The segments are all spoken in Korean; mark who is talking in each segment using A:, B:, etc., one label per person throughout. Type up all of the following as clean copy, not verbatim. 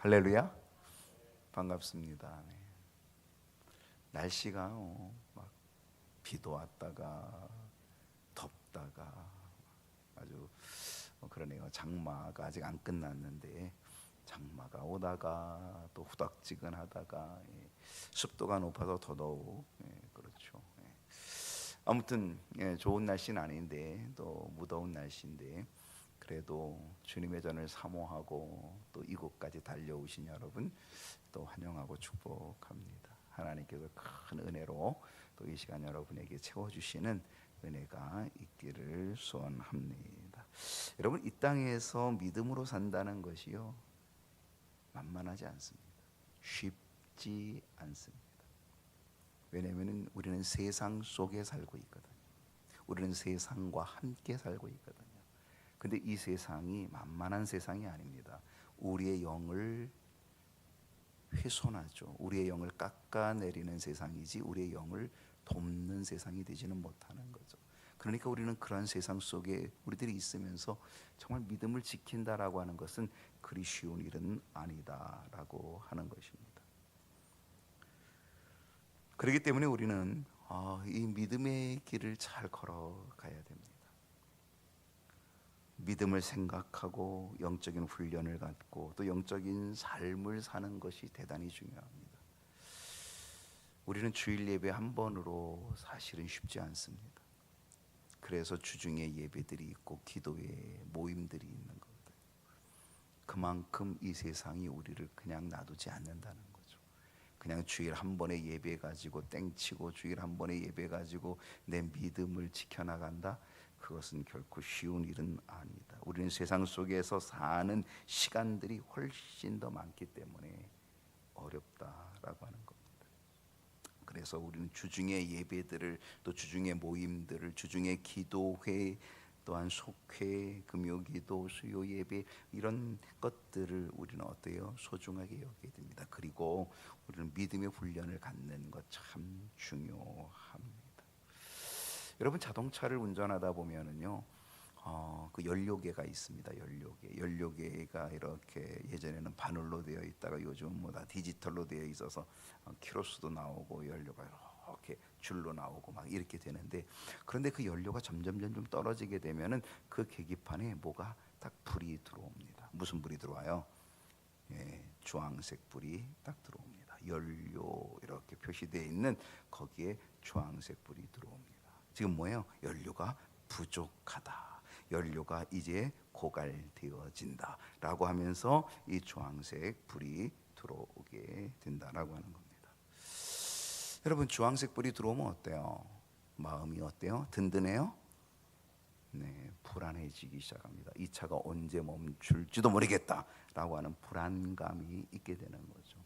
A: 할렐루야. 반갑습니다. 네. 날씨가 막 비도 왔다가 덥다가 아주 그러네요. 장마가 아직 안 끝났는데 장마가 오다가 또 후닥지근하다가 습도가 높아서 더더욱 그렇죠. 아무튼 좋은 날씨는 아닌데 또 무더운 날씨인데 그래도 주님의 전을 사모하고 또 이곳까지 달려오신 여러분 또 환영하고 축복합니다. 하나님께서 큰 은혜로 또 이 시간 여러분에게 채워주시는 은혜가 있기를 소원합니다. 여러분, 이 땅에서 믿음으로 산다는 것이요 만만하지 않습니다. 쉽지 않습니다. 왜냐하면 우리는 세상 속에 살고 있거든요. 우리는 세상과 함께 살고 있거든요. 근데 이 세상이 만만한 세상이 아닙니다. 우리의 영을 훼손하죠. 우리의 영을 깎아내리는 세상이지 우리의 영을 돕는 세상이 되지는 못하는 거죠. 그러니까 우리는 그러한 세상 속에 우리들이 있으면서 정말 믿음을 지킨다라고 하는 것은 그리 쉬운 일은 아니다라고 하는 것입니다. 그렇기 때문에 우리는 이 믿음의 길을 잘 걸어가야 됩니다. 믿음을 생각하고 영적인 훈련을 갖고 또 영적인 삶을 사는 것이 대단히 중요합니다. 우리는 주일 예배 한 번으로 사실은 쉽지 않습니다. 그래서 주중에 예배들이 있고 기도회 모임들이 있는 거거든요. 그만큼 이 세상이 우리를 그냥 놔두지 않는다는 거죠. 그냥 주일 한 번의 예배 가지고 땡치고 주일 한 번의 예배 가지고 내 믿음을 지켜나간다? 그것은 결코 쉬운 일은 아니다. 우리는 세상 속에서 사는 시간들이 훨씬 더 많기 때문에 어렵다라고 하는 겁니다. 그래서 우리는 주중의 예배들을 또 주중의 모임들을 주중의 기도회 또한 속회, 금요기도, 수요 예배 이런 것들을 우리는 어때요? 소중하게 여기게 됩니다. 그리고 우리는 믿음의 훈련을 갖는 것 참 중요합니다. 여러분, 자동차를 운전하다 보면은요, 그 연료계가 있습니다. 연료계가 이렇게 예전에는 바늘로 되어 있다가 요즘은 뭐 다 디지털로 되어 있어서 키로수도 나오고 연료가 이렇게 줄로 나오고 막 이렇게 되는데, 그런데 그 연료가 점점 떨어지게 되면은 그 계기판에 뭐가 딱 불이 들어옵니다. 무슨 불이 들어와요? 주황색 불이 딱 들어옵니다. 연료 이렇게 표시되어 있는 거기에 주황색 불이 들어옵니다. 지금 뭐예요? 연료가 부족하다. 연료가 이제 고갈되어진다 라고 하면서 이 주황색 불이 들어오게 된다라고 하는 겁니다. 여러분, 주황색 불이 들어오면 어때요? 마음이 어때요? 든든해요? 네, 불안해지기 시작합니다. 이 차가 언제 멈출지도 모르겠다 라고 하는 불안감이 있게 되는 거죠.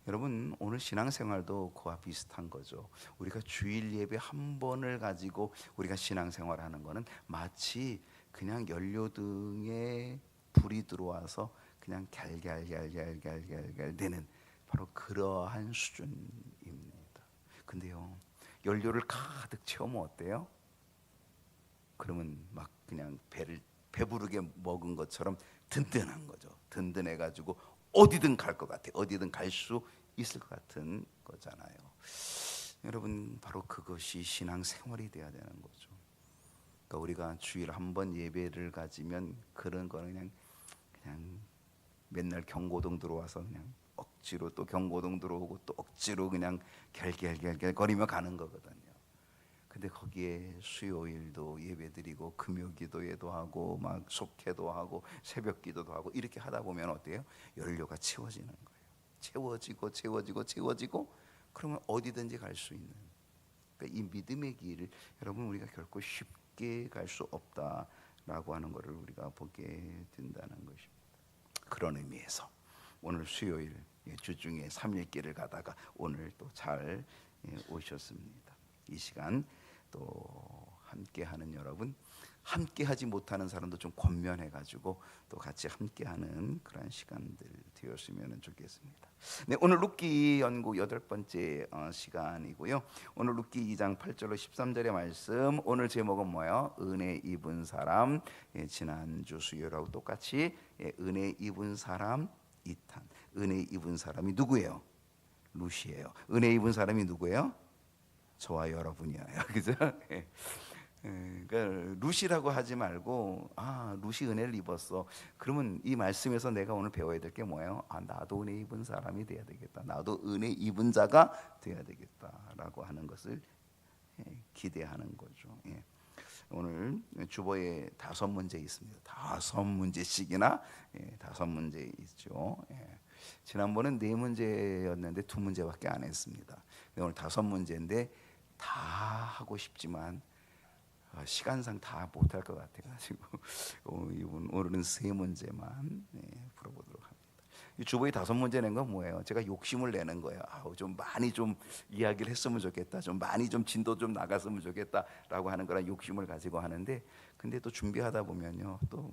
A: 여러분, 오늘 신앙생활도 그와 비슷한 거죠. 우리가 주일 예배 한 번을 가지고 우리가 신앙생활하는 거는 마치 그냥 연료등에 불이 들어와서 그냥 갤갤갤갤갤갤 되는 바로 그러한 수준입니다. 근데요, 연료를 가득 채우면 어때요? 그러면 막 그냥 배부르게 먹은 것처럼 든든한 거죠. 든든해가지고 어디든 갈 것 같아. 어디든 갈 수 있을 것 같은 거잖아요. 여러분, 바로 그것이 신앙생활이 돼야 되는 거죠. 그러니까 우리가 주일 한 번 예배를 가지면 그런 거는 그냥 맨날 경고등 들어와서 그냥 억지로 또 경고등 들어오고 또 억지로 그냥 갤갤갤갤 거리며 가는 거거든요. 근데 거기에 수요일도 예배드리고 금요기도회도 하고 막 속회도 하고 새벽기도도 하고 이렇게 하다 보면 어때요? 연료가 채워지는 거예요. 채워지고 그러면 어디든지 갈 수 있는, 그러니까 이 믿음의 길을 여러분 우리가 결코 쉽게 갈 수 없다라고 하는 것을 우리가 보게 된다는 것입니다. 그런 의미에서 오늘 수요일 주중에 3일길을 가다가 오늘 또 잘 오셨습니다. 이 시간 또 함께하는 여러분, 함께하지 못하는 사람도 좀 권면해가지고 또 같이 함께하는 그런 시간들 되었으면 좋겠습니다. 네, 오늘 룻기 연구 8번째 시간이고요. 오늘 룻기 2장 8절로 13절의 말씀, 오늘 제목은 뭐예요? 은혜 입은 사람. 지난주 수요일하고 똑같이 은혜 입은 사람, 이탄. 은혜 입은 사람이 누구예요? 룻이에요. 은혜 입은 사람이 누구예요? 저와 여러분이에요. 그죠? 예. 그러니까 룻이라고 하지 말고 룻이 은혜를 입었어. 그러면 이 말씀에서 내가 오늘 배워야 될 게 뭐예요? 나도 은혜 입은 사람이 돼야 되겠다. 나도 은혜 입은 자가 돼야 되겠다라고 하는 것을 기대하는 거죠. 예. 오늘 주보에 5문제 있습니다. 5문제씩이나 5문제 있죠. 예. 지난번은 4문제였는데 2문제밖에 안 했습니다. 오늘 5문제인데 다 하고 싶지만 시간상 다 못할 것 같아가지고 오늘은 3문제만 풀어보도록 합니다. 이 주보에 5문제 낸 건 뭐예요? 제가 욕심을 내는 거예요. 좀 많이 좀 이야기를 했으면 좋겠다, 좀 많이 좀 진도 좀 나갔으면 좋겠다라고 하는 거란 욕심을 가지고 하는데, 근데 또 준비하다 보면요 또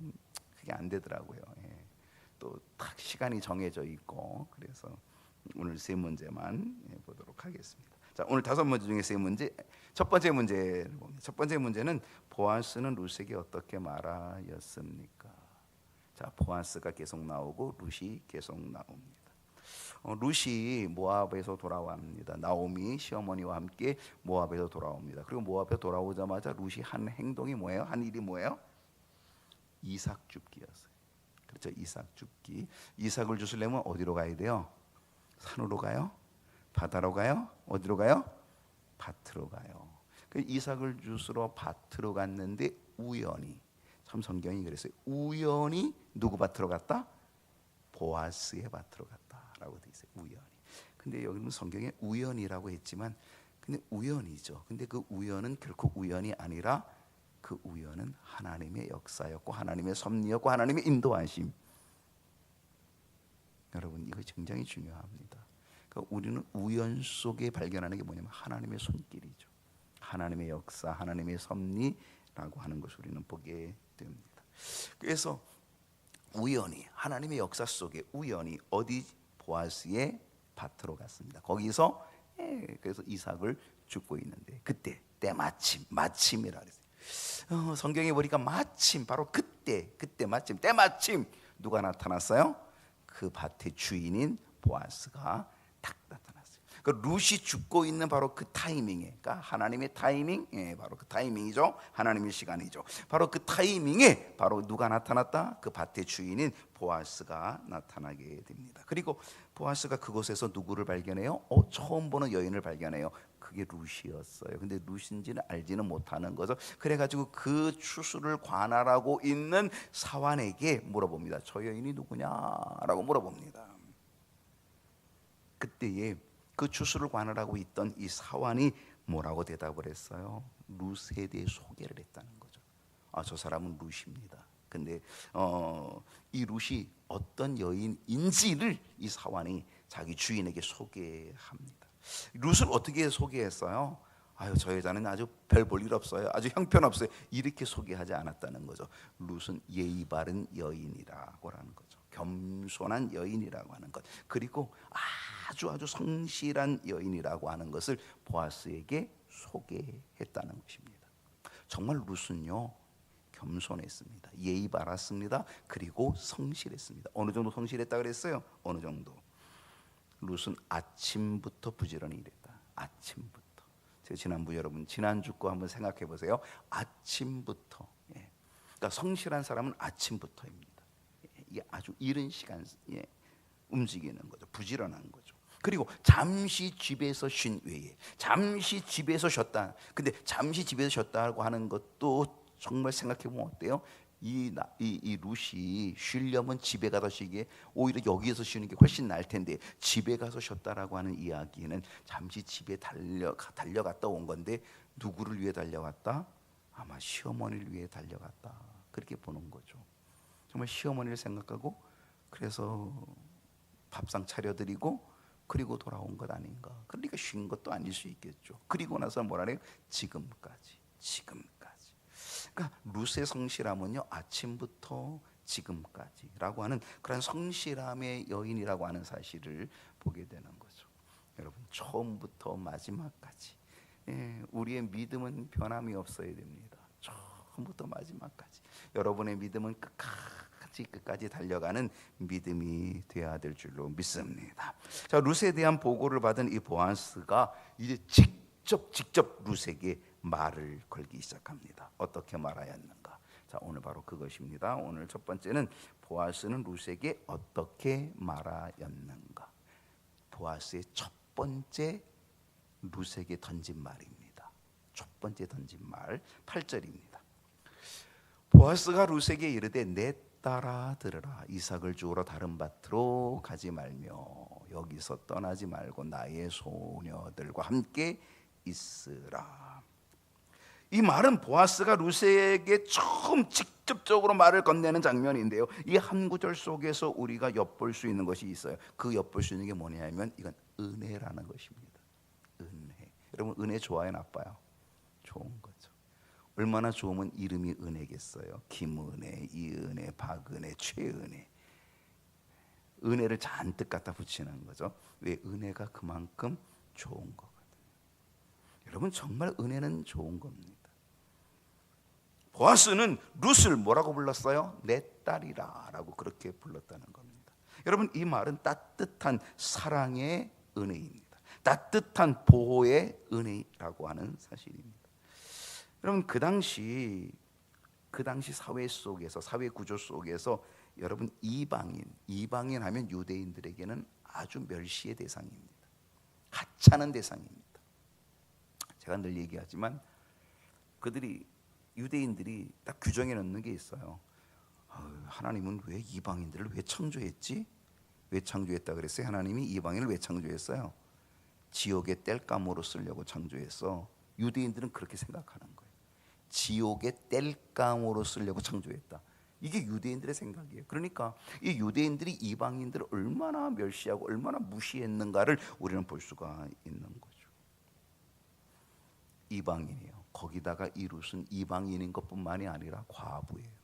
A: 그게 안 되더라고요. 또 딱 시간이 정해져 있고, 그래서 오늘 3문제만 보도록 하겠습니다. 자, 오늘 5문제 중에 3문제. 첫 번째 문제를 봅니다. 첫 번째 문제는 보아스는 룻에게 어떻게 말하였습니까? 자, 보아스가 계속 나오고 룻이 계속 나옵니다. 룻이 모압에서 돌아옵니다. 나오미 시어머니와 함께 모압에서 돌아옵니다. 그리고 모압에 돌아오자마자 룻이 한 행동이 뭐예요? 한 일이 뭐예요? 이삭 줍기였어요. 그렇죠, 이삭 줍기. 이삭을 주시려면 어디로 가야 돼요? 산으로 가요? 바다로 가요? 어디로 가요? 밭으로 가요. 그 이삭을 주스러 밭으로 갔는데 우연히, 참 성경이 그랬어요. 우연히 누구 밭으로 갔다? 보아스의 밭으로 갔다라고 돼 있어요. 우연히. 근데 여기는 성경에 우연이라고 했지만, 근데 우연이죠. 근데 그 우연은 결코 우연이 아니라 그 우연은 하나님의 역사였고 하나님의 섭리였고 하나님의 인도하심. 여러분, 이거 굉장히 중요합니다. 그러니까 우리는 우연 속에 발견하는 게 뭐냐면 하나님의 손길이죠. 하나님의 역사, 하나님의 섭리라고 하는 것을 우리는 보게 됩니다. 그래서 우연히 하나님의 역사 속에 우연히 어디 보아스의 밭으로 갔습니다. 거기서 그래서 이삭을 줍고 있는데 그때 때마침, 마침이라 그랬어요. 성경에 보니까 마침, 바로 그때 마침, 때마침 누가 나타났어요? 그 밭의 주인인 보아스가 딱 나타났어요. 그 룻이 죽고 있는 바로 그 타이밍에, 그러니까 하나님의 타이밍, 바로 그 타이밍이죠. 하나님의 시간이죠. 바로 그 타이밍에 바로 누가 나타났다? 그 밭의 주인인 보아스가 나타나게 됩니다. 그리고 보아스가 그곳에서 누구를 발견해요? 처음 보는 여인을 발견해요. 그게 룻이었어요. 근데 룻인지는 알지는 못하는 거죠. 그래가지고 그 추수를 관할하고 있는 사환에게 물어봅니다. 저 여인이 누구냐라고 물어봅니다. 그때에 그 추수를 관할하고 있던 이 사환이 뭐라고 대답을 했어요? 룻에 대해 소개를 했다는 거죠. 저 사람은 룻입니다. 근데 이 룻이 어떤 여인인지를 이 사환이 자기 주인에게 소개합니다. 룻을 어떻게 소개했어요? 저 여자는 아주 별 볼 일 없어요. 아주 형편없어요. 이렇게 소개하지 않았다는 거죠. 룻은 예의 바른 여인이라고 하는 거죠. 겸손한 여인이라고 하는 것. 그리고 아주 성실한 여인이라고 하는 것을 보아스에게 소개했다는 것입니다. 정말 룻은요 겸손했습니다. 예의 바랐습니다. 그리고 성실했습니다. 어느 정도 성실했다 그랬어요? 어느 정도? 룻은 아침부터 부지런히 일했다. 아침부터. 제가 지난주 여러분 지난주 거 한번 생각해 보세요. 아침부터. 그러니까 성실한 사람은 아침부터입니다. 이게 아주 이른 시간에 움직이는 거죠. 부지런한 거죠. 그리고 잠시 집에서 쉰 외에, 잠시 집에서 쉬었다. 근데 잠시 집에서 쉬었다고 하는 것도 정말 생각해 보면 어때요? 이 룻이 쉬려면 집에 가서 쉬기에 오히려 여기에서 쉬는 게 훨씬 나을 텐데, 집에 가서 쉬었다라고 하는 이야기는 잠시 집에 달려갔다 온 건데 누구를 위해 달려갔다? 아마 시어머니를 위해 달려갔다. 그렇게 보는 거죠. 정말 시어머니를 생각하고 그래서 밥상 차려드리고 그리고 돌아온 것 아닌가. 그러니까 쉰 것도 아닐 수 있겠죠. 그리고 나서 뭐라 해요? 지금까지. 그러니까 룻의 성실함은요 아침부터 지금까지라고 하는 그런 성실함의 여인이라고 하는 사실을 보게 되는 거죠. 여러분, 처음부터 마지막까지 우리의 믿음은 변함이 없어야 됩니다. 처음부터 마지막까지 여러분의 믿음은 끝까지 달려가는 믿음이 되어야 될 줄로 믿습니다. 자, 룻에 대한 보고를 받은 이 보아스가 이제 직접 룻에게 말을 걸기 시작합니다. 어떻게 말하였는가? 자, 오늘 바로 그것입니다. 오늘 첫 번째는 보아스는 룻에게 어떻게 말하였는가? 보아스의 첫 번째 룻에게 던진 말입니다. 첫 번째 던진 말 8절입니다. 보아스가 룻에게 이르되 내 딸아 들으라. 이삭을 주우러 다른 밭으로 가지 말며 여기서 떠나지 말고 나의 소녀들과 함께 있으라. 이 말은 보아스가 룻에게 처음 직접적으로 말을 건네는 장면인데요, 이 한 구절 속에서 우리가 엿볼 수 있는 것이 있어요. 그 엿볼 수 있는 게 뭐냐면 이건 은혜라는 것입니다. 은혜. 여러분, 은혜 좋아요, 나빠요? 좋은 거죠. 얼마나 좋으면 이름이 은혜겠어요. 김은혜, 이은혜, 박은혜, 최은혜. 은혜를 잔뜩 갖다 붙이는 거죠. 왜? 은혜가 그만큼 좋은 거거든요. 여러분, 정말 은혜는 좋은 겁니다. 보아스는 룻을 뭐라고 불렀어요? 내 딸이라 라고 그렇게 불렀다는 겁니다. 여러분, 이 말은 따뜻한 사랑의 은혜입니다. 따뜻한 보호의 은혜라고 하는 사실입니다. 여러분, 그 당시 사회 속에서, 사회 구조 속에서 여러분, 이방인 하면 유대인들에게는 아주 멸시의 대상입니다. 하찮은 대상입니다. 제가 늘 얘기하지만 유대인들이 딱 규정해 놓는 게 있어요. 하나님은 왜 이방인들을 왜 창조했지? 왜 창조했다 그랬어요? 하나님이 이방인을 왜 창조했어요? 지옥의 땔감으로 쓰려고 창조했어. 유대인들은 그렇게 생각하는 거예요. 지옥의 땔감으로 쓰려고 창조했다. 이게 유대인들의 생각이에요. 그러니까 이 유대인들이 이방인들을 얼마나 멸시하고 얼마나 무시했는가를 우리는 볼 수가 있는 거죠. 이방인이에요. 거기다가 이 룻은 이방인인 것뿐만이 아니라 과부예요.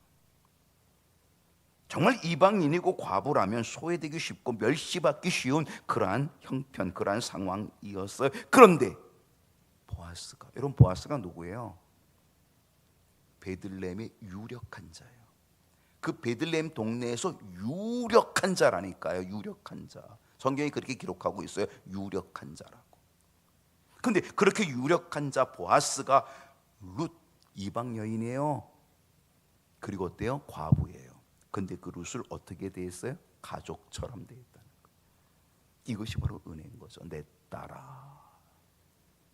A: 정말 이방인이고 과부라면 소외되기 쉽고 멸시받기 쉬운 그러한 형편, 그러한 상황이었어요. 그런데 여러분, 보아스가 누구예요? 베들레헴의 유력한 자예요. 그 베들레헴 동네에서 유력한 자라니까요. 유력한 자. 성경이 그렇게 기록하고 있어요. 유력한 자라고. 근데 그렇게 유력한 자 보아스가 룻, 이방 여인이에요. 그리고 어때요? 과부예요. 근데 그 룻을 어떻게 대했어요? 가족처럼 대했다는 거예요. 이것이 바로 은혜인 거죠. 내 딸아,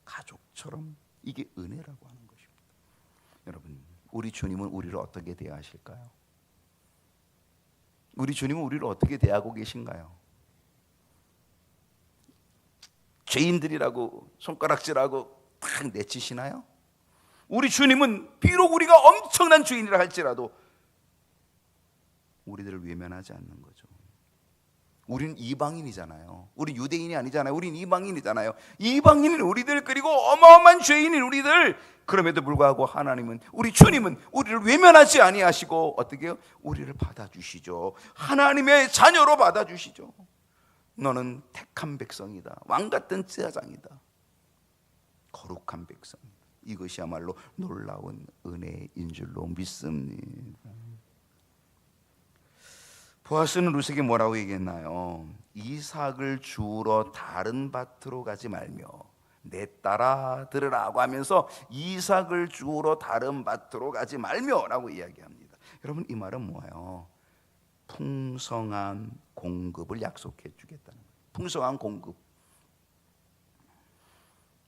A: 가족처럼. 이게 은혜라고 하는 것입니다. 여러분, 우리 주님은 우리를 어떻게 대하실까요? 우리 주님은 우리를 어떻게 대하고 계신가요? 죄인들이라고 손가락질하고 탁 내치시나요? 우리 주님은 비록 우리가 엄청난 죄인이라 할지라도 우리들을 외면하지 않는 거죠. 우리는 이방인이잖아요. 우리 유대인이 아니잖아요. 우린 이방인이잖아요. 이방인인 우리들, 그리고 어마어마한 죄인인 우리들, 그럼에도 불구하고 하나님은, 우리 주님은 우리를 외면하지 아니하시고 어떻게 해요? 우리를 받아주시죠. 하나님의 자녀로 받아주시죠. 너는 택한 백성이다. 왕같은 제사장이다. 거룩한 백성이다. 이것이야말로 놀라운 은혜인 줄로 믿습니다. 보아스는 룻에게 뭐라고 얘기했나요? 이삭을 주우러 다른 밭으로 가지 말며 내 딸아 들으라고 하면서 이삭을 주우러 다른 밭으로 가지 말며 라고 이야기합니다. 여러분, 이 말은 뭐예요? 풍성한 공급을 약속해 주겠다는 거예요. 풍성한 공급.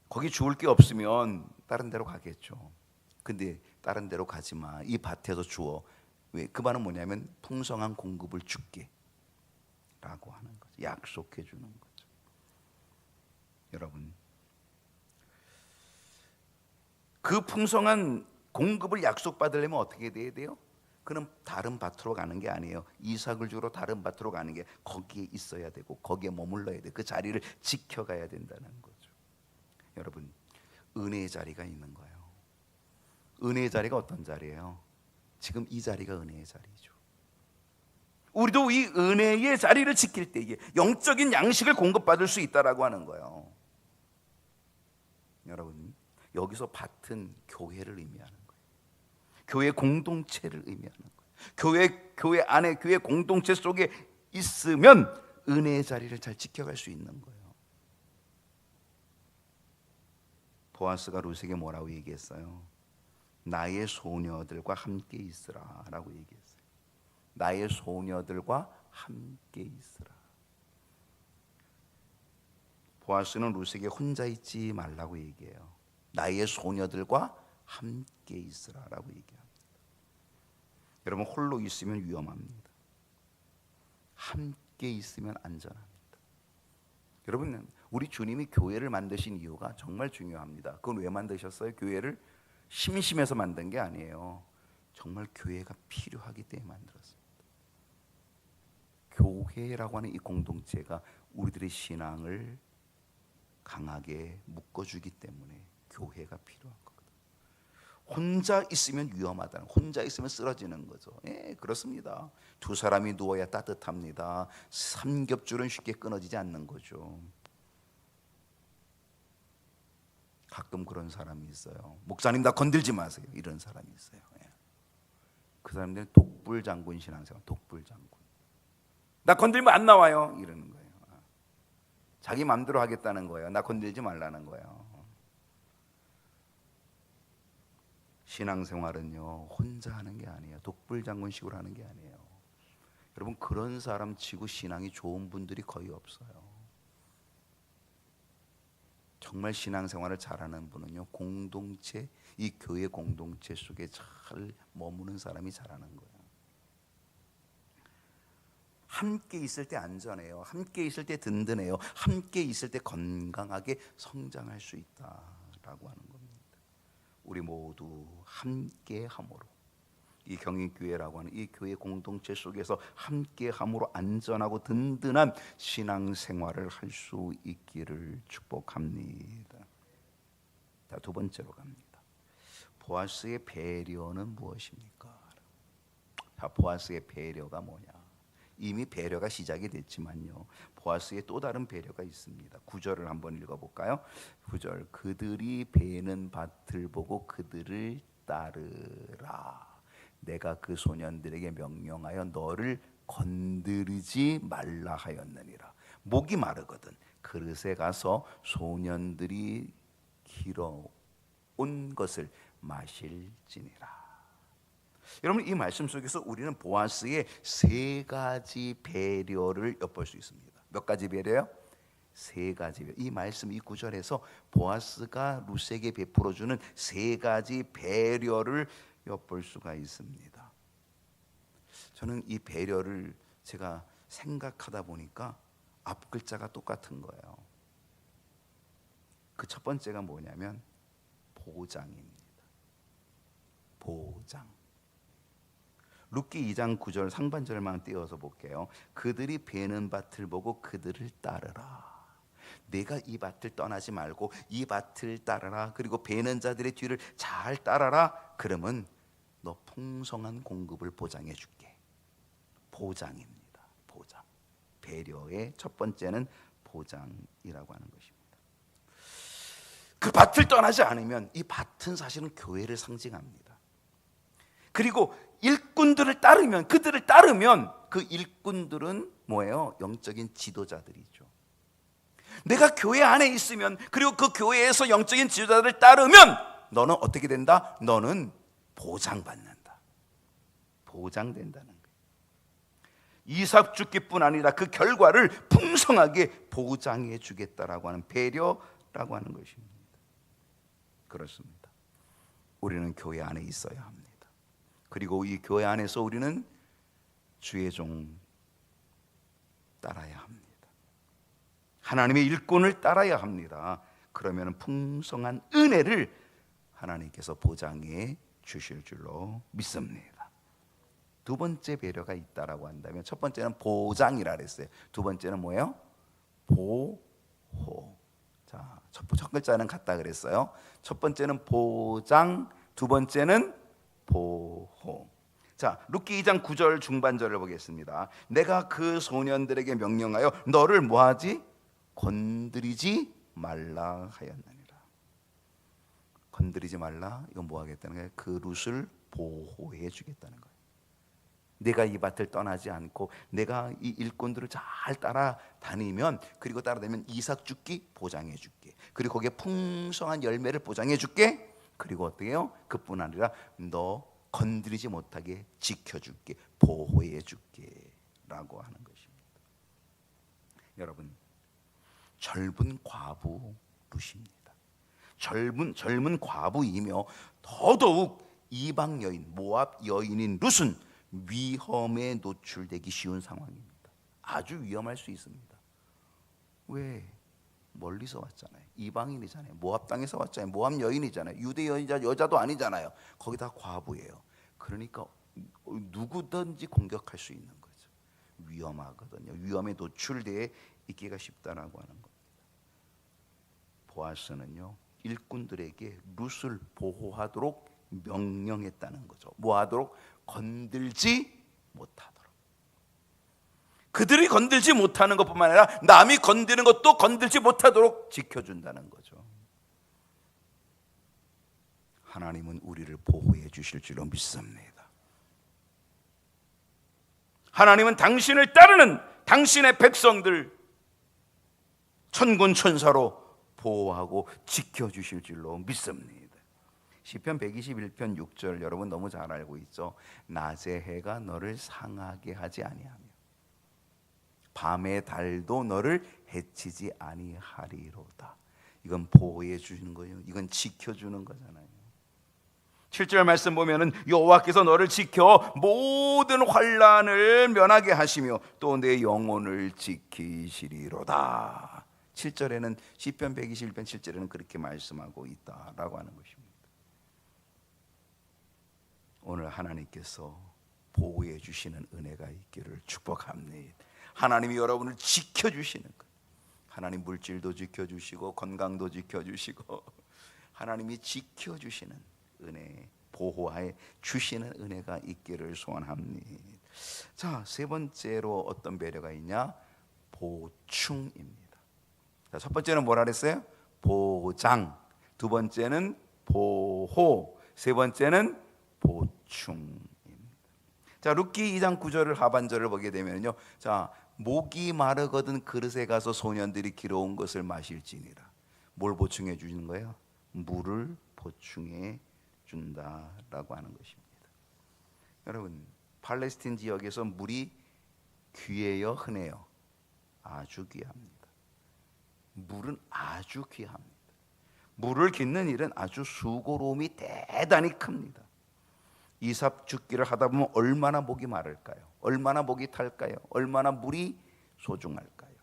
A: 거기 주울 게 없으면 다른 데로 가겠죠. 근데 다른 데로 가지 마. 이 밭에서 주워. 왜? 그 말은 뭐냐면 풍성한 공급을 줄게 라고 하는 거죠. 약속해 주는 거죠. 여러분, 그 풍성한 공급을 약속받으려면 어떻게 돼야 돼요? 그는 다른 밭으로 가는 게 아니에요. 이삭을 주러 다른 밭으로 가는 게, 거기에 있어야 되고 거기에 머물러야 돼. 그 자리를 지켜가야 된다는 거죠. 여러분, 은혜의 자리가 있는 거예요. 은혜의 자리가 어떤 자리예요? 지금 이 자리가 은혜의 자리죠. 우리도 이 은혜의 자리를 지킬 때에 영적인 양식을 공급받을 수 있다라고 하는 거예요. 여러분, 여기서 밭은 교회를 의미하는 거예요. 교회 공동체를 의미하는 거예요. 교회 안에, 교회 공동체 속에 있으면 은혜의 자리를 잘 지켜갈 수 있는 거예요. 보아스가 룻에게 뭐라고 얘기했어요? 나의 소녀들과 함께 있으라 라고 얘기했어요. 나의 소녀들과 함께 있으라. 보아스는 룻에게 혼자 있지 말라고 얘기해요. 나의 소녀들과 함께 있으라 라고 얘기합니다. 여러분, 홀로 있으면 위험합니다. 함께 있으면 안전합니다. 여러분, 우리 주님이 교회를 만드신 이유가 정말 중요합니다. 그건 왜 만드셨어요? 교회를 심심해서 만든 게 아니에요. 정말 교회가 필요하기 때문에 만들었습니다. 교회라고 하는 이 공동체가 우리들의 신앙을 강하게 묶어주기 때문에 교회가 필요한 거거든요. 혼자 있으면 위험하다는, 혼자 있으면 쓰러지는 거죠. 예, 그렇습니다. 두 사람이 누워야 따뜻합니다. 삼겹줄은 쉽게 끊어지지 않는 거죠. 가끔 그런 사람이 있어요. 목사님 나 건들지 마세요. 이런 사람이 있어요. 예. 그 사람들은 독불장군 신앙생활, 독불장군. 나 건들면 안 나와요. 이러는 거예요. 자기 마음대로 하겠다는 거예요. 나 건들지 말라는 거예요. 신앙생활은요, 혼자 하는 게 아니에요. 독불장군식으로 하는 게 아니에요. 여러분, 그런 사람 치고 신앙이 좋은 분들이 거의 없어요. 정말 신앙생활을 잘하는 분은요, 공동체, 이 교회 공동체 속에 잘 머무는 사람이 잘하는 거예요. 함께 있을 때 안전해요. 함께 있을 때 든든해요. 함께 있을 때 건강하게 성장할 수 있다라고 하는 겁니다. 우리 모두 함께 함으로, 이 경인교회라고 하는 이 교회 공동체 속에서 함께 함으로 안전하고 든든한 신앙생활을 할 수 있기를 축복합니다. 자, 두 번째로 갑니다. 보아스의 배려는 무엇입니까? 자, 보아스의 배려가 뭐냐? 이미 배려가 시작이 됐지만요, 보아스의 또 다른 배려가 있습니다. 9절을 한번 읽어볼까요? 9절, 그들이 베는 밭을 보고 그들을 따르라. 내가 그 소년들에게 명령하여 너를 건드리지 말라 하였느니라. 목이 마르거든 그릇에 가서 소년들이 길어온 것을 마실지니라. 여러분, 이 말씀 속에서 우리는 보아스의 세 가지 배려를 엿볼 수 있습니다. 몇 가지 배려요? 세 가지 배려. 이 말씀, 이 구절에서 보아스가 룻에게 베풀어주는 세 가지 배려를 엿볼 수가 있습니다. 저는 이 배려를 제가 생각하다 보니까 앞 글자가 똑같은 거예요. 그 첫 번째가 뭐냐면 보장입니다. 보장. 룻기 2장 9절 상반절만 띄워서 볼게요. 그들이 베는 밭을 보고 그들을 따르라. 내가 이 밭을 떠나지 말고 이 밭을 따르라. 그리고 베는 자들의 뒤를 잘 따라라. 그러면 너 풍성한 공급을 보장해 줄게. 보장입니다. 보장. 배려의 첫 번째는 보장이라고 하는 것입니다. 그 밭을 떠나지 않으면 이 밭은 사실은 교회를 상징합니다. 그리고 일꾼들을 따르면, 그들을 따르면 그 일꾼들은 뭐예요? 영적인 지도자들이죠. 내가 교회 안에 있으면, 그리고 그 교회에서 영적인 지도자들을 따르면 너는 어떻게 된다? 너는 보장받는다. 보장된다는 거예요. 이삭 죽기뿐 아니라 그 결과를 풍성하게 보장해 주겠다라고 하는 배려라고 하는 것입니다. 그렇습니다. 우리는 교회 안에 있어야 합니다. 그리고 이 교회 안에서 우리는 주의 종 따라야 합니다. 하나님의 일꾼을 따라야 합니다. 그러면 풍성한 은혜를 하나님께서 보장해 주실 줄로 믿습니다. 두 번째 배려가 있다라고 한다면, 첫 번째는 보장이라 그랬어요. 두 번째는 뭐예요? 보호. 자, 첫 글자는 같다 그랬어요. 첫 번째는 보장, 두 번째는 보호. 자, 룻기 2장 9절 중반절을 보겠습니다. 내가 그 소년들에게 명령하여 너를 뭐하지? 건드리지 말라 하였느니라. 건드리지 말라, 이건 뭐 하겠다는 거예요? 그 룻을 보호해 주겠다는 거예요. 내가 이 밭을 떠나지 않고 내가 이 일꾼들을 잘 따라다니면, 그리고 따라다니면 이삭 죽기 보장해 줄게. 그리고 거기에 풍성한 열매를 보장해 줄게. 그리고 어떻게 해요? 그뿐 아니라 너 건드리지 못하게 지켜줄게, 보호해 줄게 라고 하는 것입니다. 여러분, 젊은 과부 룻입니다. 젊은 과부이며 더더욱 이방 여인, 모압 여인인 룻은 위험에 노출되기 쉬운 상황입니다. 아주 위험할 수 있습니다. 왜? 멀리서 왔잖아요. 이방인이잖아요. 모압 땅에서 왔잖아요. 모압 여인이잖아요. 유대 여자도 아니잖아요. 거기다 과부예요. 그러니까 누구든지 공격할 수 있는 거죠. 위험하거든요. 위험에 노출되어 있기가 쉽다라고 하는 겁니다. 보아스는요, 일꾼들에게 룻을 보호하도록 명령했다는 거죠. 뭐 하도록? 건들지 못하도록. 그들이 건들지 못하는 것뿐만 아니라 남이 건드는 것도 건들지 못하도록 지켜준다는 거죠. 하나님은 우리를 보호해 주실 줄로 믿습니다. 하나님은 당신을 따르는 당신의 백성들 천군 천사로 보호하고 지켜주실 줄로 믿습니다. 시편 121편 6절 여러분 너무 잘 알고 있죠. 낮의 해가 너를 상하게 하지 아니하며 밤의 달도 너를 해치지 아니하리로다. 이건 보호해 주시는 거예요. 이건 지켜주는 거잖아요. 7절 말씀 보면은 여호와께서 너를 지켜 모든 환난을 면하게 하시며 또 내 영혼을 지키시리로다. 7절에는 시편 121편 7절에는 그렇게 말씀하고 있다라고 하는 것입니다. 오늘 하나님께서 보호해 주시는 은혜가 있기를 축복합니다. 하나님이 여러분을 지켜주시는 것, 하나님 물질도 지켜주시고 건강도 지켜주시고 하나님이 지켜주시는 은혜, 보호하에 주시는 은혜가 있기를 소원합니다. 자, 세 번째로 어떤 배려가 있냐? 보충입니다. 자, 첫 번째는 뭐라 그랬어요? 보장. 두 번째는 보호. 세 번째는 보충입니다. 자, 룻기 2장 9절을 하반절을 보게 되면요, 자, 목이 마르거든 그릇에 가서 소년들이 길어온 것을 마실지니라. 뭘 보충해 주는 거예요? 물을 보충해 준다라고 하는 것입니다. 여러분, 팔레스틴 지역에서 물이 귀해요, 흔해요? 아주 귀합니다. 물은 아주 귀합니다. 물을 깃는 일은 아주 수고로움이 대단히 큽니다. 이삭 죽기를 하다 보면 얼마나 목이 마를까요? 얼마나 목이 탈까요? 얼마나 물이 소중할까요?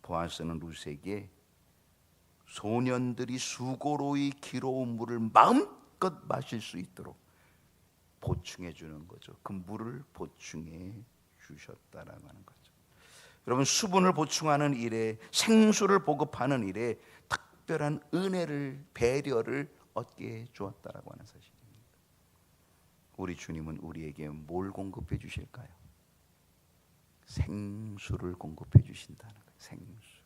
A: 보아스는 룻에게 소년들이 수고로이 길어온 물을 마음껏 마실 수 있도록 보충해 주는 거죠. 그 물을 보충해 주셨다라고 하는 거죠. 여러분, 수분을 보충하는 일에, 생수를 보급하는 일에 특별한 은혜를, 배려를 얻게 주었다라고 하는 사실입니다. 우리 주님은 우리에게 뭘 공급해 주실까요? 생수를 공급해 주신다는 거예요. 생수.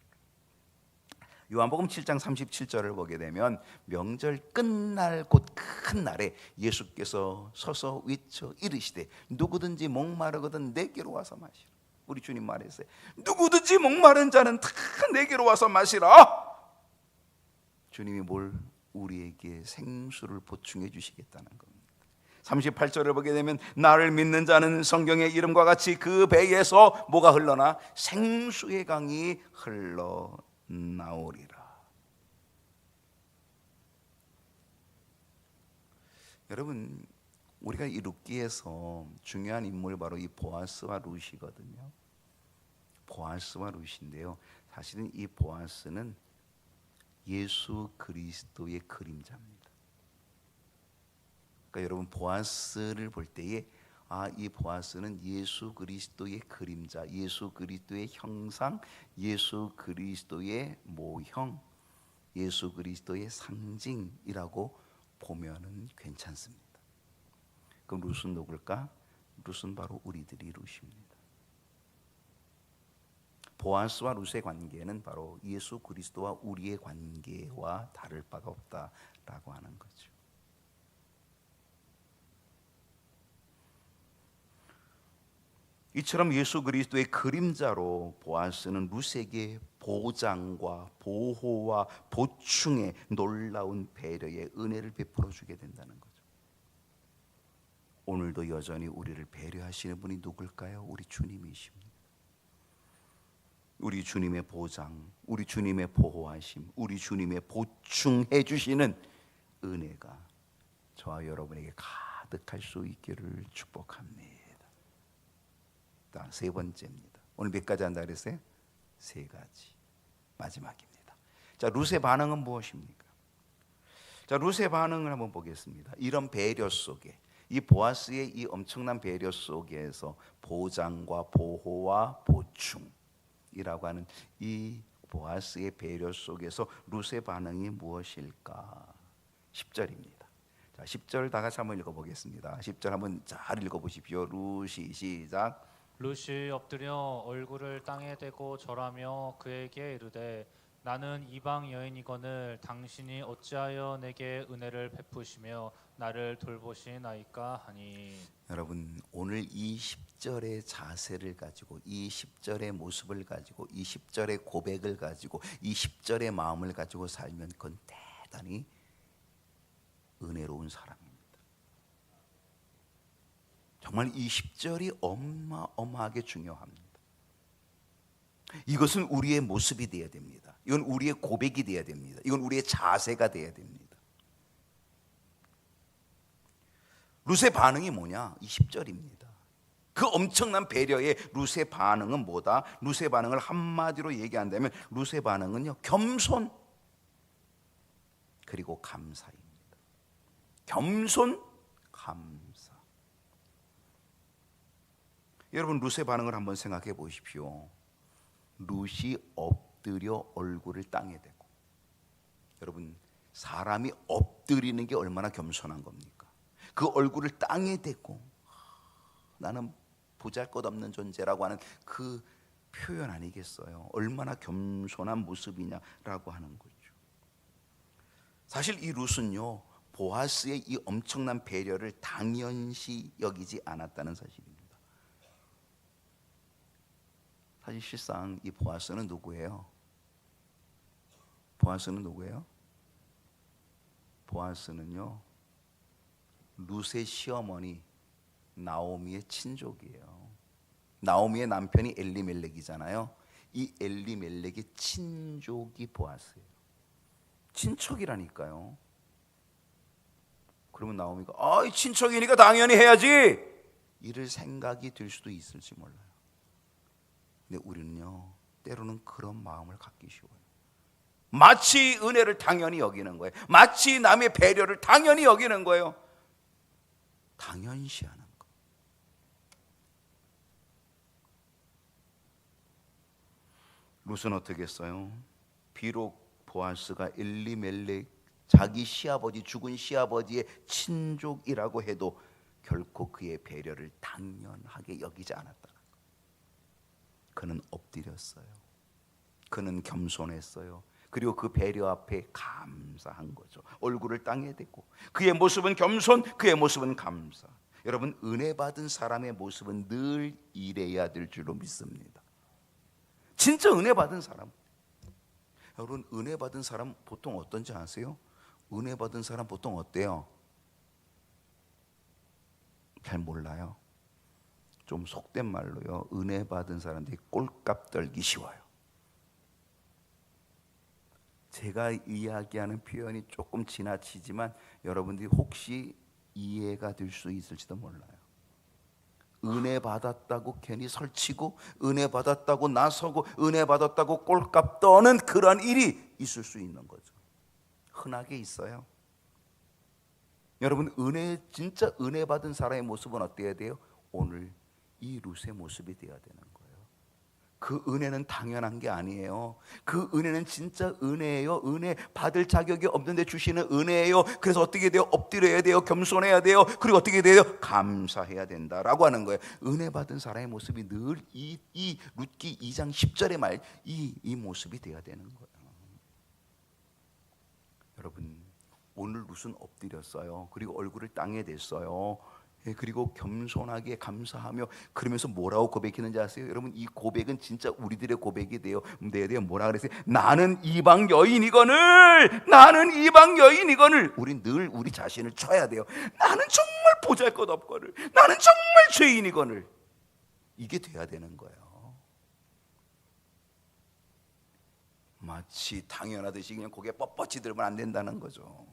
A: 요한복음 7장 37절을 보게 되면 명절 끝날 곧 큰 날에 예수께서 서서 외쳐 이르시되 누구든지 목마르거든 내게로 와서 마시라. 우리 주님 말했어요. 누구든지 목마른 자는 다 내게로 와서 마시라. 주님이 뭘 우리에게 생수를 보충해 주시겠다는 겁니다. 38절을 보게 되면 나를 믿는 자는 성경의 이름과 같이 그 배에서 뭐가 흘러나? 생수의 강이 흘러나오리라. 여러분, 우리가 이 룻기에서 중요한 인물이 바로 이 보아스와 룻이거든요. 보아스와 룻인데요, 사실은 이 보아스는 예수 그리스도의 그림자입니다. 그러니까 여러분, 보아스를 볼 때에 이 보아스는 예수 그리스도의 그림자, 예수 그리스도의 형상, 예수 그리스도의 모형, 예수 그리스도의 상징이라고 보면은 괜찮습니다. 그럼 룻은 누굴까? 룻은 바로 우리들이 룻입니다. 보아스와 룻의 관계는 바로 예수 그리스도와 우리의 관계와 다를 바가 없다라고 하는 거죠. 이처럼 예수 그리스도의 그림자로 보아스는 룻에게 보장과 보호와 보충의 놀라운 배려의 은혜를 베풀어 주게 된다는 거죠. 오늘도 여전히 우리를 배려하시는 분이 누굴까요? 우리 주님이십니다. 우리 주님의 보장, 우리 주님의 보호하심, 우리 주님의 보충해 주시는 은혜가 저와 여러분에게 가득할 수 있기를 축복합니다. 세 번째입니다. 오늘 몇 가지 한다 그랬어요? 세 가지. 마지막입니다. 자, 룻의 반응은 무엇입니까? 자, 룻의 반응을 한번 보겠습니다. 이런 배려 속에, 이 보아스의 이 엄청난 배려 속에서 보장과 보호와 보충이라고 하는 이 보아스의 배려 속에서 룻의 반응이 무엇일까? 10절입니다. 자, 10절 다 같이 한번 읽어보겠습니다. 10절 한번 잘 읽어보십시오. 룻이 시작.
B: 룻이 엎드려 얼굴을 땅에 대고 절하며 그에게 이르되 나는 이방 여인이거늘 당신이 어찌하여 내게 은혜를 베푸시며 나를 돌보시나이까 하니.
A: 여러분, 오늘 이 10절의 자세를 가지고, 이 10절의 모습을 가지고, 이 10절의 고백을 가지고, 이 10절의 마음을 가지고 살면 그건 대단히 은혜로운 사람입니다. 정말 이 10절이 어마어마하게 중요합니다. 이것은 우리의 모습이 되어야 됩니다. 이건 우리의 고백이 되어야 됩니다. 이건 우리의 자세가 되어야 됩니다. 룻의 반응이 뭐냐? 이 10절입니다. 그 엄청난 배려에 룻의 반응은 뭐다? 룻의 반응을 한마디로 얘기한다면 룻의 반응은요, 겸손 그리고 감사입니다. 겸손, 감사. 여러분, 룻의 반응을 한번 생각해 보십시오. 룻이 엎드려 얼굴을 땅에 대고, 여러분, 사람이 엎드리는 게 얼마나 겸손한 겁니까? 그 얼굴을 땅에 대고 나는 보잘것없는 존재라고 하는 그 표현 아니겠어요? 얼마나 겸손한 모습이냐라고 하는 거죠. 사실 이 룻은요, 보아스의 이 엄청난 배려를 당연시 여기지 않았다는 사실입니다. 사실상 이 보아스는 누구예요? 보아스는 누구예요? 보아스는요, 룻의 시어머니 나오미의 친족이에요. 나오미의 남편이 엘리멜렉이잖아요. 이 엘리멜렉의 친족이 보아스예요. 친척이라니까요. 그러면 나오미가 이 친척이니까 당연히 해야지 이럴 생각이 들 수도 있을지 몰라요. 근데 우리는요, 때로는 그런 마음을 갖기 쉬워요. 마치 은혜를 당연히 여기는 거예요. 마치 남의 배려를 당연히 여기는 거예요. 당연시하는 거. 룻은 어떻게 했어요? 비록 보아스가 엘리멜렉, 자기 시아버지, 죽은 시아버지의 친족이라고 해도 결코 그의 배려를 당연하게 여기지 않았다. 그는 엎드렸어요. 그는 겸손했어요. 그리고 그 배려 앞에 감사한 거죠. 얼굴을 땅에 대고, 그의 모습은 겸손, 그의 모습은 감사. 여러분, 은혜 받은 사람의 모습은 늘 이래야 될 줄로 믿습니다. 진짜 은혜 받은 사람, 여러분, 은혜 받은 사람 보통 어떤지 아세요? 은혜 받은 사람 보통 어때요? 잘 몰라요. 좀 속된 말로요, 은혜 받은 사람들이 꼴값 떨기 쉬워요. 제가 이야기하는 표현이 조금 지나치지만 여러분들이 혹시 이해가 될 수 있을지도 몰라요. 은혜 받았다고 괜히 설치고, 은혜 받았다고 나서고, 은혜 받았다고 꼴값 떠는 그런 일이 있을 수 있는 거죠. 흔하게 있어요. 여러분, 진짜 은혜 받은 사람의 모습은 어때야 돼요? 오늘 이 룻의 모습이 되어야 되는 거예요. 그 은혜는 당연한 게 아니에요. 그 은혜는 진짜 은혜예요. 은혜 받을 자격이 없는데 주시는 은혜예요. 그래서 어떻게 돼요? 엎드려야 돼요. 겸손해야 돼요. 그리고 어떻게 돼요? 감사해야 된다라고 하는 거예요. 은혜 받은 사람의 모습이 늘 이 룻기 2장 10절의 말, 이 모습이 되어야 되는 거예요. 여러분, 오늘 룻은 엎드렸어요. 그리고 얼굴을 땅에 댔어요. 그리고 겸손하게 감사하며 그러면서 뭐라고 고백했는지 아세요? 여러분, 이 고백은 진짜 우리들의 고백이 돼요. 뭐라 그랬어요? 나는 이방 여인이거늘, 나는 이방 여인이거늘. 우린 늘 우리 자신을 쳐야 돼요. 나는 정말 보잘것없거늘, 나는 정말 죄인이거늘. 이게 돼야 되는 거예요. 마치 당연하듯이 그냥 고개 뻣뻣이 들면 안 된다는 거죠.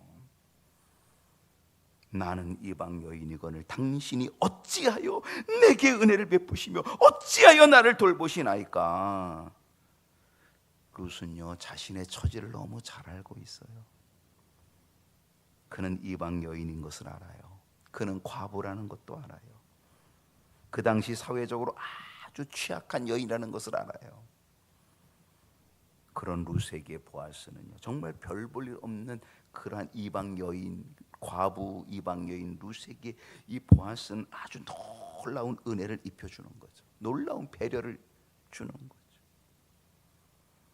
A: 나는 이방 여인이거늘 당신이 어찌하여 내게 은혜를 베푸시며 어찌하여 나를 돌보시나이까. 룻은요, 자신의 처지를 너무 잘 알고 있어요. 그는 이방 여인인 것을 알아요. 그는 과부라는 것도 알아요. 그 당시 사회적으로 아주 취약한 여인이라는 것을 알아요. 그런 룻에게 보아스는요, 정말 별 볼 일 없는 그러한 이방 여인, 과부 이방 여인 룻에게 이 보아스는 아주 놀라운 은혜를 입혀주는 거죠. 놀라운 배려를 주는 거죠.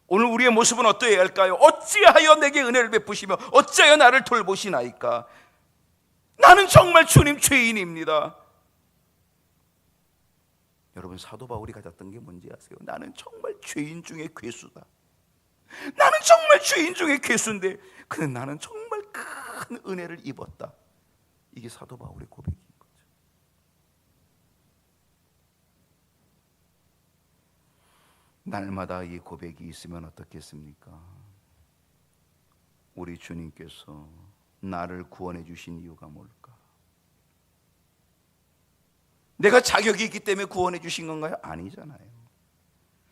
A: 오늘 우리의 모습은 어떠해야 할까요? 어찌하여 내게 은혜를 베푸시며 어찌하여 나를 돌보시나이까. 나는 정말 주님 죄인입니다. 여러분, 사도 바울이 가졌던 게 뭔지 아세요? 나는 정말 죄인 중에 괴수다. 나는 정말 죄인 중에 괴수인데 근데 나는 정말 큰 은혜를 입었다. 이게 사도 바울의 고백인 거죠. 날마다 이 고백이 있으면 어떻겠습니까? 우리 주님께서 나를 구원해 주신 이유가 뭘까? 내가 자격이 있기 때문에 구원해 주신 건가요? 아니잖아요.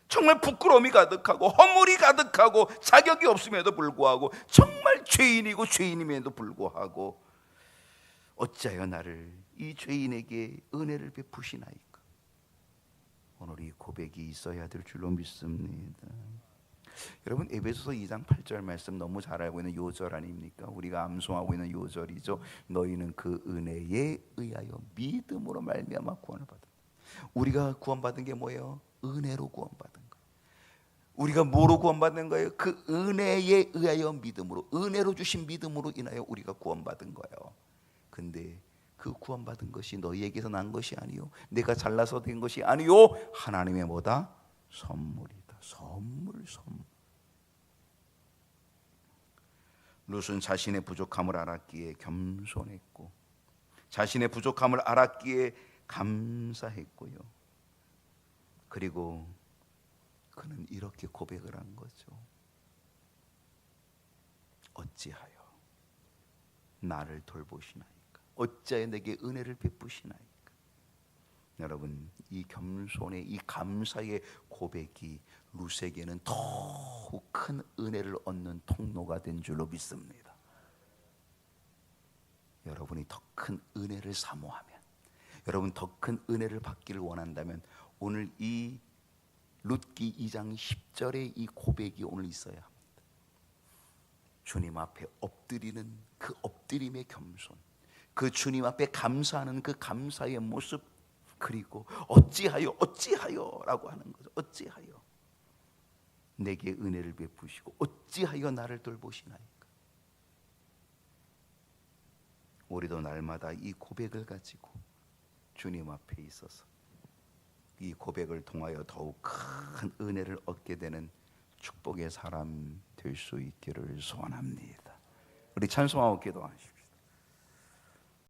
A: 정말 부끄러움이 가득하고 허물이 가득하고 자격이 없음에도 불구하고 정말 죄인이고 죄인임에도 불구하고 어찌하여 나를 이 죄인에게 은혜를 베푸시나이까. 오늘 이 고백이 있어야 될 줄로 믿습니다. 여러분, 에베소서 2장 8절 말씀 너무 잘 알고 있는 요절 아닙니까? 우리가 암송하고 있는 요절이죠. 너희는 그 은혜에 의하여 믿음으로 말미암아 구원을 받았다. 우리가 구원받은 게 뭐예요? 은혜로 구원받은 거예요. 우리가 뭐로 구원받는 거예요? 그 은혜에 의하여 믿음으로, 은혜로 주신 믿음으로 인하여 우리가 구원받은 거예요. 근데 그 구원받은 것이 너희에게서 난 것이 아니요, 내가 잘나서 된 것이 아니요, 하나님의 뭐다? 선물이다. 선물. 룻은 자신의 부족함을 알았기에 겸손했고, 자신의 부족함을 알았기에 감사했고요. 그리고 그는 이렇게 고백을 한 거죠. 어찌하여 나를 돌보시나이까. 어찌하여 내게 은혜를 베푸시나이까. 여러분, 이 겸손의, 이 감사의 고백이 룻에게는 더욱 큰 은혜를 얻는 통로가 된 줄로 믿습니다. 여러분이 더 큰 은혜를 사모하면, 여러분 더 큰 은혜를 받기를 원한다면 오늘 이 룻기 2장 10절의 이 고백이 오늘 있어야 합니다. 주님 앞에 엎드리는 그 엎드림의 겸손, 그 주님 앞에 감사하는 그 감사의 모습, 그리고 어찌하여 라고 하는 거죠. 어찌하여 내게 은혜를 베푸시고 어찌하여 나를 돌보시나이까. 우리도 날마다 이 고백을 가지고 주님 앞에 있어서 이 고백을 통하여 더욱 큰 은혜를 얻게 되는 축복의 사람 될 수 있기를 소원합니다. 우리 찬송하고 기도하십시오.